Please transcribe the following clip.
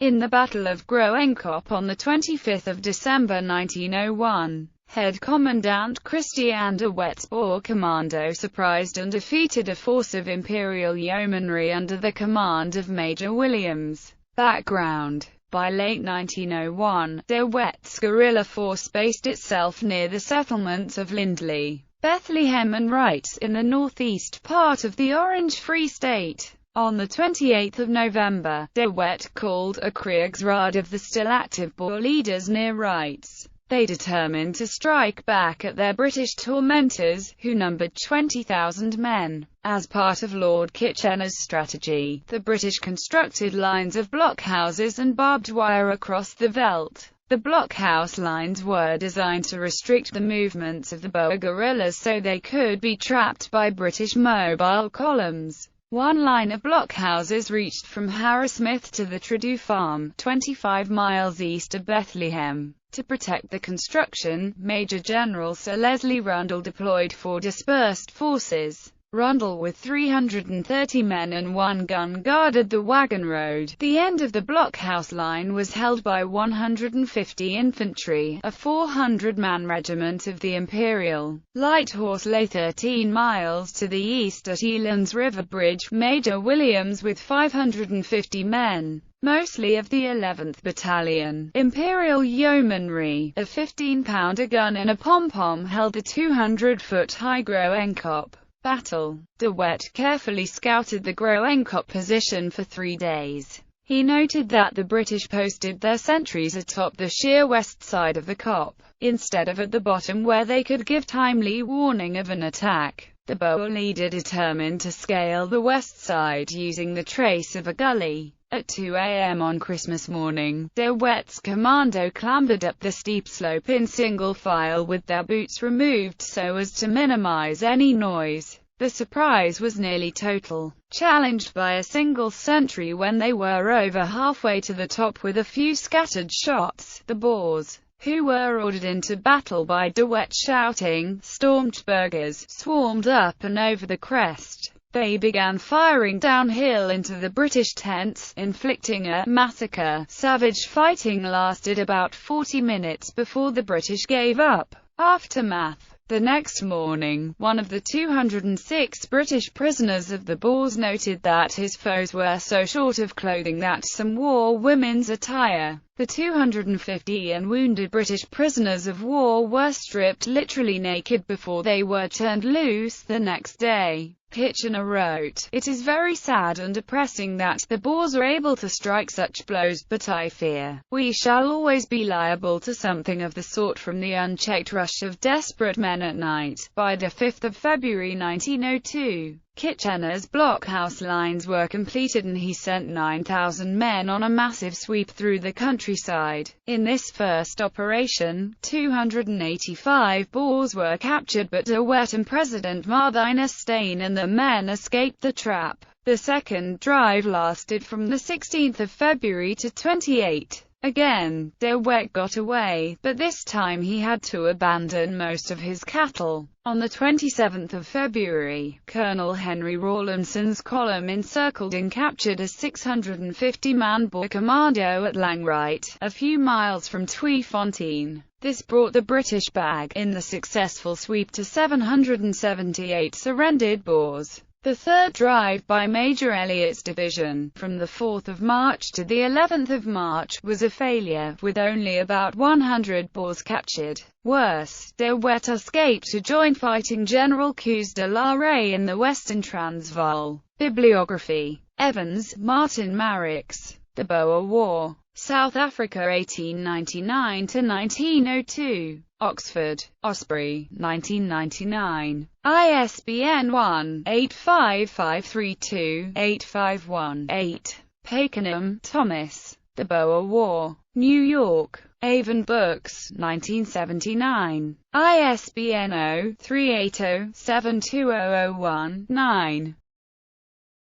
In the Battle of Groenkop on 25 December 1901, head Commandant Christiaan de Wet's Boer commando surprised and defeated a force of Imperial Yeomanry under the command of Major Williams. Background: by late 1901, de Wet's guerrilla force based itself near the settlements of Lindley, Bethlehem and Wrights in the northeast part of the Orange Free State. On 28 November, de Wet called a Kriegsraad of the still active Boer leaders near Wrights. They determined to strike back at their British tormentors, who numbered 20,000 men. As part of Lord Kitchener's strategy, the British constructed lines of blockhouses and barbed wire across the veldt. The blockhouse lines were designed to restrict the movements of the Boer guerrillas so they could be trapped by British mobile columns. One line of blockhouses reached from Harrismith to the Tredu farm, 25 miles east of Bethlehem. To protect the construction, Major General Sir Leslie Rundle deployed 4 dispersed forces. Rundle with 330 men and 1 gun guarded the wagon road. The end of the blockhouse line was held by 150 infantry, a 400-man regiment of the Imperial Light Horse lay 13 miles to the east at Eland's River Bridge. Major Williams with 550 men, mostly of the 11th Battalion, Imperial Yeomanry, a 15-pounder gun and a pom-pom held the 200-foot-high Groenkop battle. De Wet carefully scouted the Groenkop position for 3 days. He noted that the British posted their sentries atop the sheer west side of the Kop, instead of at the bottom where they could give timely warning of an attack. The Boer leader determined to scale the west side using the trace of a gully. At 2 a.m. on Christmas morning, de Wet's commando clambered up the steep slope in single file with their boots removed so as to minimize any noise. The surprise was nearly total. Challenged by a single sentry when they were over halfway to the top with a few scattered shots, the Boers, who were ordered into battle by de Wet shouting, "Stormed burghers," swarmed up and over the crest. They began firing downhill into the British tents, inflicting a massacre. Savage fighting lasted about 40 minutes before the British gave up. Aftermath: the next morning, one of the 206 British prisoners of the Boers noted that his foes were so short of clothing that some wore women's attire. The 250 unwounded British prisoners of war were stripped literally naked before they were turned loose the next day. Kitchener wrote, "It is very sad and depressing that the Boers are able to strike such blows, but I fear we shall always be liable to something of the sort from the unchecked rush of desperate men at night." By the 5th of February 1902, Kitchener's blockhouse lines were completed and he sent 9,000 men on a massive sweep through the countryside. In this first operation, 285 Boers were captured, but de Wet and President Marthinus Steyn and the men escaped the trap. The second drive lasted from the 16th of February to 28. Again, de Wet got away, but this time he had to abandon most of his cattle. On the 27th of February, Colonel Henry Rawlinson's column encircled and captured a 650-man Boer commando at Langright, a few miles from Tweefontein. This brought the British back in the successful sweep to 778 surrendered Boers. The third drive by Major Elliott's division, from the 4th of March to the 11th of March, was a failure, with only about 100 Boers captured. Worse, de Wet escaped to join fighting General Koos de la Rey in the Western Transvaal. Bibliography: Evans, Martin Marix. The Boer War. South Africa 1899–1902. Oxford, Osprey, 1999. ISBN 1-85532-851-8. Pakenham, Thomas. The Boer War. New York, Avon Books, 1979. ISBN 0-380-72001-9.